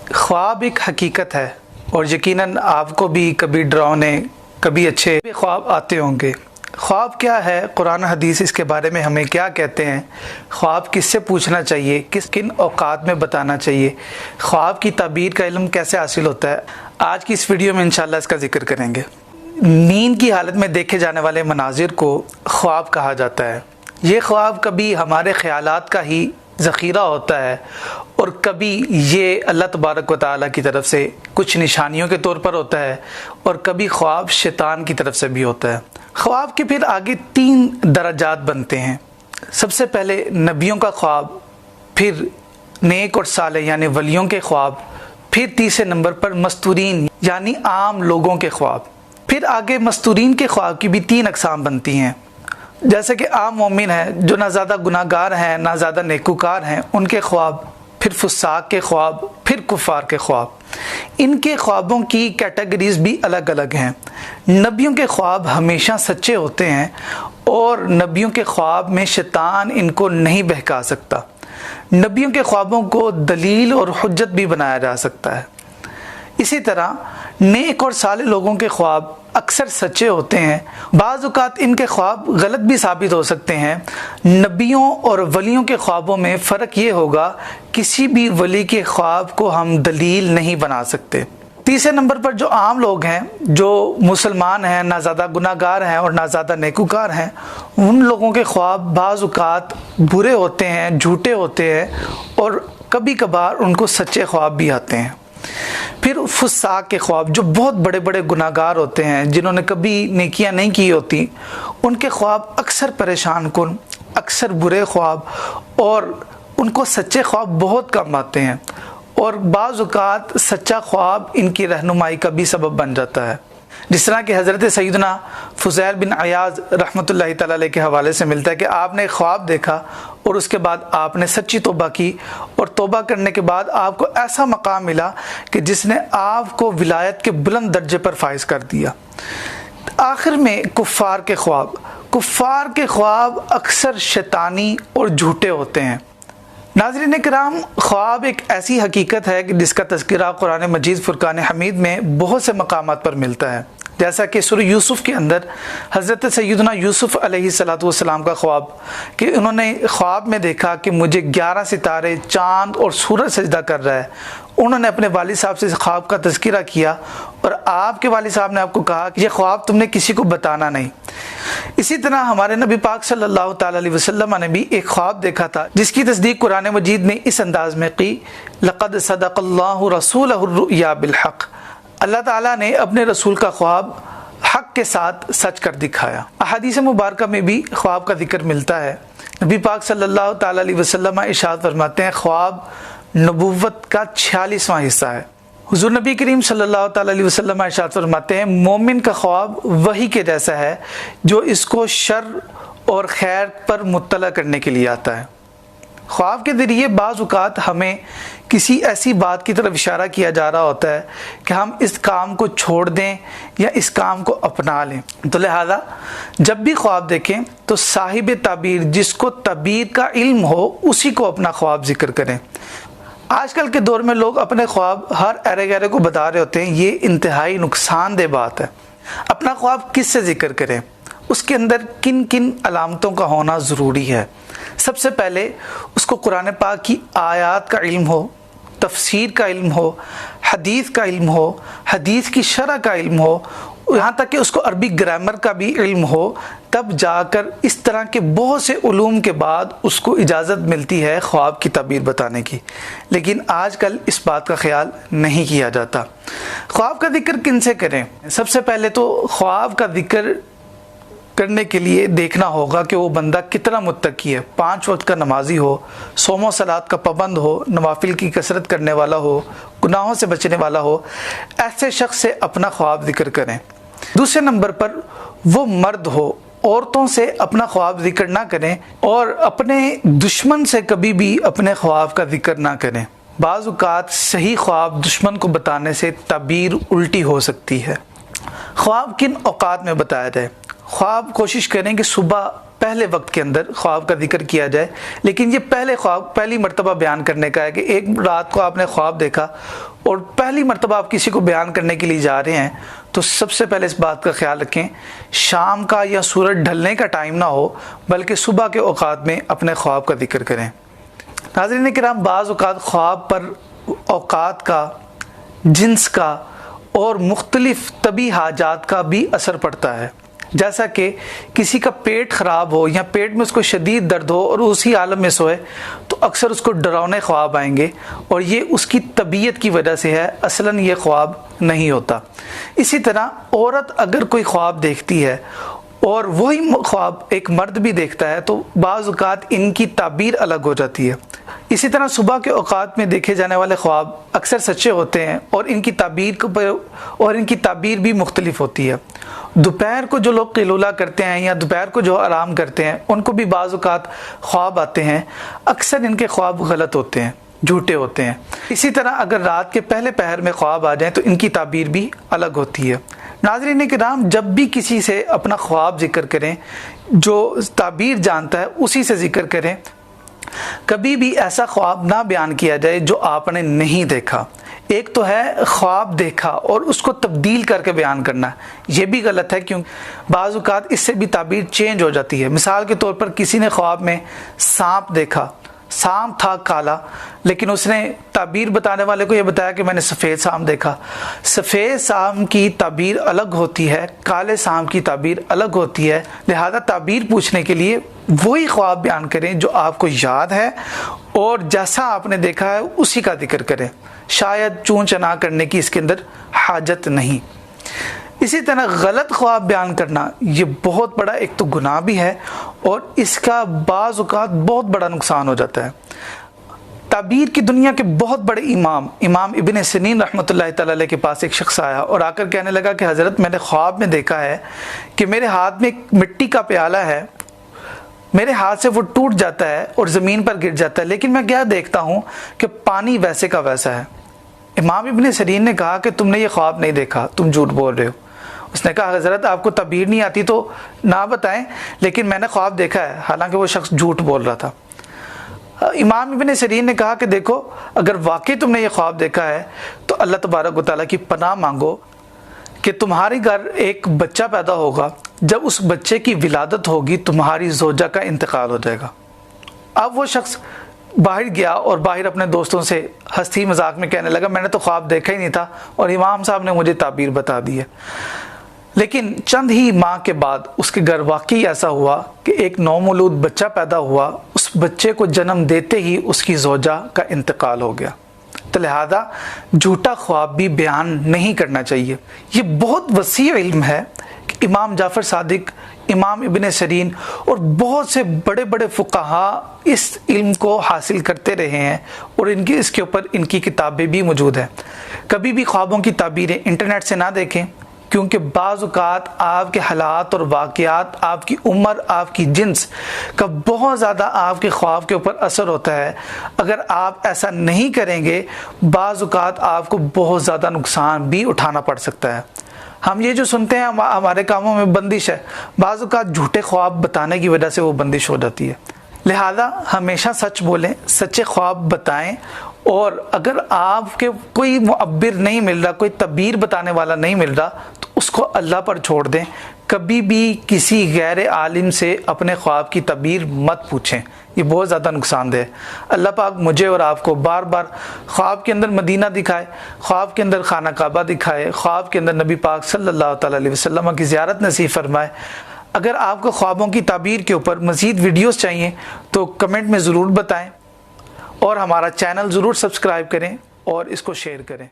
خواب ایک حقیقت ہے اور یقیناً آپ کو بھی کبھی ڈراؤنے کبھی اچھے خواب آتے ہوں گے۔ خواب کیا ہے، قرآن حدیث اس کے بارے میں ہمیں کیا کہتے ہیں، خواب کس سے پوچھنا چاہیے، کن اوقات میں بتانا چاہیے، خواب کی تعبیر کا علم کیسے حاصل ہوتا ہے، آج کی اس ویڈیو میں انشاءاللہ اس کا ذکر کریں گے۔ نیند کی حالت میں دیکھے جانے والے مناظر کو خواب کہا جاتا ہے۔ یہ خواب کبھی ہمارے خیالات کا ہی ذخیرہ ہوتا ہے اور کبھی یہ اللہ تبارک و تعالیٰ کی طرف سے کچھ نشانیوں کے طور پر ہوتا ہے اور کبھی خواب شیطان کی طرف سے بھی ہوتا ہے۔ خواب کے پھر آگے 3 درجات بنتے ہیں۔ سب سے پہلے نبیوں کا خواب، پھر نیک اور صالح یعنی ولیوں کے خواب، پھر تیسرے نمبر پر مستورین یعنی عام لوگوں کے خواب۔ پھر آگے مستورین کے خواب کی بھی 3 اقسام بنتی ہیں، جیسے کہ عام مومن ہیں جو نہ زیادہ گناہ گار ہیں نہ زیادہ نیکوکار ہیں، ان کے خواب، پھر فساق کے خواب، پھر کفار کے خواب۔ ان کے خوابوں کی کیٹیگریز بھی الگ الگ ہیں۔ نبیوں کے خواب ہمیشہ سچے ہوتے ہیں اور نبیوں کے خواب میں شیطان ان کو نہیں بہکا سکتا۔ نبیوں کے خوابوں کو دلیل اور حجت بھی بنایا جا سکتا ہے۔ اسی طرح نیک اور صالح لوگوں کے خواب اکثر سچے ہوتے ہیں، بعض اوقات ان کے خواب غلط بھی ثابت ہو سکتے ہیں۔ نبیوں اور ولیوں کے خوابوں میں فرق یہ ہوگا، کسی بھی ولی کے خواب کو ہم دلیل نہیں بنا سکتے۔ تیسرے نمبر پر جو عام لوگ ہیں، جو مسلمان ہیں، نہ زیادہ گناہ گار ہیں اور نہ زیادہ نیکوکار ہیں، ان لوگوں کے خواب بعض اوقات برے ہوتے ہیں، جھوٹے ہوتے ہیں اور کبھی کبھار ان کو سچے خواب بھی آتے ہیں۔ پھر فساق کے خواب، جو بہت بڑے بڑے گناہ گار ہوتے ہیں، جنہوں نے کبھی نیکیاں نہیں کی ہوتی، ان کے خواب اکثر پریشان کن، اکثر برے خواب، اور ان کو سچے خواب بہت کم آتے ہیں اور بعض اوقات سچا خواب ان کی رہنمائی کا بھی سبب بن جاتا ہے۔ جس طرح کہ حضرت سیدنا فضیل بن عیاض رحمۃ اللہ تعالی علیہ کے حوالے سے ملتا ہے کہ آپ نے ایک خواب دیکھا اور اس کے بعد آپ نے سچی توبہ کی اور توبہ کرنے کے بعد آپ کو ایسا مقام ملا کہ جس نے آپ کو ولایت کے بلند درجے پر فائز کر دیا۔ آخر میں کفار کے خواب اکثر شیطانی اور جھوٹے ہوتے ہیں۔ ناظرین کرام، خواب ایک ایسی حقیقت ہے کہ جس کا تذکرہ قرآن مجید فرقان حمید میں بہت سے مقامات پر ملتا ہے، جیسا کہ سورہ یوسف کے اندر حضرت سیدنا یوسف علیہ السلام کا خواب، کہ انہوں نے خواب میں دیکھا کہ مجھے 11 ستارے، چاند اور سورج سجدہ کر رہا ہے۔ انہوں نے اپنے والد صاحب سے خواب کا تذکرہ کیا اور آپ کے والد صاحب نے آپ کو کہا کہ یہ خواب تم نے کسی کو بتانا نہیں۔ اسی طرح ہمارے نبی پاک صلی اللہ تعالی علیہ وسلم نے بھی ایک خواب دیکھا تھا، جس کی تصدیق قرآن مجید نے اس انداز میں کی، لقد صدق اللہ رسولہ الرؤیا بالحق۔ اللہ تعالیٰ نے اپنے رسول کا خواب حق کے ساتھ سچ کر دکھایا۔ احادیث مبارکہ میں بھی خواب کا ذکر ملتا ہے۔ نبی پاک صلی اللہ تعالی علیہ وسلم ارشاد فرماتے ہیں، خواب نبوت کا 46واں حصہ ہے۔ حضور نبی کریم صلی اللہ تعالی علیہ وسلم ارشاد فرماتے ہیں، مومن کا خواب وحی کے جیسا ہے جو اس کو شر اور خیر پر مطلع کرنے کے لیے آتا ہے۔ خواب کے ذریعے بعض اوقات ہمیں کسی ایسی بات کی طرف اشارہ کیا جا رہا ہوتا ہے کہ ہم اس کام کو چھوڑ دیں یا اس کام کو اپنا لیں، تو لہذا جب بھی خواب دیکھیں تو صاحب تعبیر، جس کو تعبیر کا علم ہو، اسی کو اپنا خواب ذکر کریں۔ آج کل کے دور میں لوگ اپنے خواب ہر ایرے گیرے کو بتا رہے ہوتے ہیں، یہ انتہائی نقصان دہ بات ہے۔ اپنا خواب کس سے ذکر کریں، اس کے اندر کن کن علامتوں کا ہونا ضروری ہے۔ سب سے پہلے اس کو قرآن پاک کی آیات کا علم ہو، تفسیر کا علم ہو، حدیث کا علم ہو، حدیث کی شرح کا علم ہو، یہاں تک کہ اس کو عربی گرامر کا بھی علم ہو، تب جا کر اس طرح کے بہت سے علوم کے بعد اس کو اجازت ملتی ہے خواب کی تعبیر بتانے کی۔ لیکن آج کل اس بات کا خیال نہیں کیا جاتا۔ خواب کا ذکر کن سے کریں؟ سب سے پہلے تو خواب کا ذکر کرنے کے لیے دیکھنا ہوگا کہ وہ بندہ کتنا متقی ہے، 5 وقت کا نمازی ہو، صوم و صلات کا پابند ہو، نوافل کی کثرت کرنے والا ہو، گناہوں سے بچنے والا ہو۔ ایسے شخص سے اپنا خواب ذکر کریں۔ دوسرے نمبر پر وہ مرد ہو، عورتوں سے اپنا خواب ذکر نہ کریں اور اپنے دشمن سے کبھی بھی اپنے خواب کا ذکر نہ کریں۔ بعض اوقات صحیح خواب دشمن کو بتانے سے تعبیر الٹی ہو سکتی ہے۔ خواب کن اوقات میں بتایا جائے؟ خواب کوشش کریں کہ صبح پہلے وقت کے اندر خواب کا ذکر کیا جائے، لیکن یہ پہلی مرتبہ بیان کرنے کا ہے کہ ایک رات کو آپ نے خواب دیکھا اور پہلی مرتبہ آپ کسی کو بیان کرنے کے لیے جا رہے ہیں، تو سب سے پہلے اس بات کا خیال رکھیں شام کا یا سورج ڈھلنے کا ٹائم نہ ہو، بلکہ صبح کے اوقات میں اپنے خواب کا ذکر کریں۔ ناظرین کرام، بعض اوقات خواب پر اوقات کا، جنس کا اور مختلف طبی حاجات کا بھی اثر پڑتا ہے، جیسا کہ کسی کا پیٹ خراب ہو یا پیٹ میں اس کو شدید درد ہو اور اسی عالم میں سوئے تو اکثر اس کو ڈراؤنے خواب آئیں گے، اور یہ اس کی طبیعت کی وجہ سے ہے، اصلاً یہ خواب نہیں ہوتا۔ اسی طرح عورت اگر کوئی خواب دیکھتی ہے اور وہی خواب ایک مرد بھی دیکھتا ہے تو بعض اوقات ان کی تعبیر الگ ہو جاتی ہے۔ اسی طرح صبح کے اوقات میں دیکھے جانے والے خواب اکثر سچے ہوتے ہیں اور ان کی تعبیر بھی مختلف ہوتی ہے۔ دوپہر کو جو لوگ قیلولہ کرتے ہیں یا دوپہر کو جو آرام کرتے ہیں ان کو بھی بعض اوقات خواب آتے ہیں، اکثر ان کے خواب غلط ہوتے ہیں، جھوٹے ہوتے ہیں۔ اسی طرح اگر رات کے پہلے پہر میں خواب آ جائیں تو ان کی تعبیر بھی الگ ہوتی ہے۔ ناظرین کرام، جب بھی کسی سے اپنا خواب ذکر کریں، جو تعبیر جانتا ہے اسی سے ذکر کریں۔ کبھی بھی ایسا خواب نہ بیان کیا جائے جو آپ نے نہیں دیکھا۔ ایک تو ہے خواب دیکھا اور اس کو تبدیل کر کے بیان کرنا، یہ بھی غلط ہے، کیونکہ بعض اوقات اس سے بھی تعبیر چینج ہو جاتی ہے۔ مثال کے طور پر کسی نے خواب میں سانپ دیکھا، سانپ تھا کالا، لیکن اس نے تعبیر بتانے والے کو یہ بتایا کہ میں نے سفید سانپ دیکھا۔ سفید سانپ کی تعبیر الگ ہوتی ہے، کالے سانپ کی تعبیر الگ ہوتی ہے، لہذا تعبیر پوچھنے کے لیے وہی خواب بیان کریں جو آپ کو یاد ہے اور جیسا آپ نے دیکھا ہے اسی کا ذکر کریں، شاید چون چنا کرنے کی اس کے اندر حاجت نہیں۔ اسی طرح غلط خواب بیان کرنا یہ بہت بڑا ایک تو گناہ بھی ہے اور اس کا بعض اوقات بہت بڑا نقصان ہو جاتا ہے۔ تعبیر کی دنیا کے بہت بڑے امام ابن سیرین رحمۃ اللہ تعالی علیہ کے پاس ایک شخص آیا اور آ کر کہنے لگا کہ حضرت، میں نے خواب میں دیکھا ہے کہ میرے ہاتھ میں ایک مٹی کا پیالہ ہے، میرے ہاتھ سے وہ ٹوٹ جاتا ہے اور زمین پر گر جاتا ہے، لیکن میں کیا دیکھتا ہوں کہ پانی ویسے کا ویسا ہے۔ امام ابن سیرین نے کہا کہ تم نے یہ خواب نہیں دیکھا، تم جھوٹ بول رہے ہو۔ اس نے کہا حضرت، آپ کو تعبیر نہیں آتی تو نہ بتائیں، لیکن میں نے خواب دیکھا ہے، حالانکہ وہ شخص جھوٹ بول رہا تھا۔ امام ابن سیرین نے کہا کہ دیکھو، اگر واقعی تم نے یہ خواب دیکھا ہے تو اللہ تبارک و تعالیٰ کی پناہ مانگو کہ تمہارے گھر ایک بچہ پیدا ہوگا، جب اس بچے کی ولادت ہوگی تمہاری زوجہ کا انتقال ہو جائے گا۔ اب وہ شخص باہر گیا اور باہر اپنے دوستوں سے ہنسی مذاق میں کہنے لگا میں نے تو خواب دیکھا ہی نہیں تھا اور امام صاحب نے مجھے تعبیر بتا دی ہے۔ لیکن چند ہی ماہ کے بعد اس کے گھر واقعی ایسا ہوا کہ ایک نومولود بچہ پیدا ہوا، اس بچے کو جنم دیتے ہی اس کی زوجہ کا انتقال ہو گیا۔ تو لہذا جھوٹا خواب بھی بیان نہیں کرنا چاہیے۔ یہ بہت وسیع علم ہے کہ امام جعفر صادق، امام ابن سیرین اور بہت سے بڑے بڑے فقہا اس علم کو حاصل کرتے رہے ہیں اور اس کے اوپر ان کی کتابیں بھی موجود ہیں۔ کبھی بھی خوابوں کی تعبیریں انٹرنیٹ سے نہ دیکھیں، کیونکہ بعض اوقات آپ کے حالات اور واقعات، آپ کی عمر، آپ کی جنس کا بہت زیادہ آپ کے خواب کے اوپر اثر ہوتا ہے۔ اگر آپ ایسا نہیں کریں گے بعض اوقات آپ کو بہت زیادہ نقصان بھی اٹھانا پڑ سکتا ہے۔ ہم یہ جو سنتے ہیں ہمارے کاموں میں بندش ہے، بعض اوقات جھوٹے خواب بتانے کی وجہ سے وہ بندش ہو جاتی ہے۔ لہذا ہمیشہ سچ بولیں، سچے خواب بتائیں، اور اگر آپ کے کوئی معبر نہیں مل رہا، کوئی تعبیر بتانے والا نہیں مل رہا تو اس کو اللہ پر چھوڑ دیں۔ کبھی بھی کسی غیر عالم سے اپنے خواب کی تعبیر مت پوچھیں، یہ بہت زیادہ نقصان دہ ہے۔ اللہ پاک مجھے اور آپ کو بار بار خواب کے اندر مدینہ دکھائے، خواب کے اندر خانہ کعبہ دکھائے، خواب کے اندر نبی پاک صلی اللہ تعالیٰ علیہ وسلم کی زیارت نصیب فرمائے۔ اگر آپ کو خوابوں کی تعبیر کے اوپر مزید ویڈیوز چاہیے تو کمنٹ میں ضرور بتائیں، اور ہمارا چینل ضرور سبسکرائب کریں اور اس کو شیئر کریں۔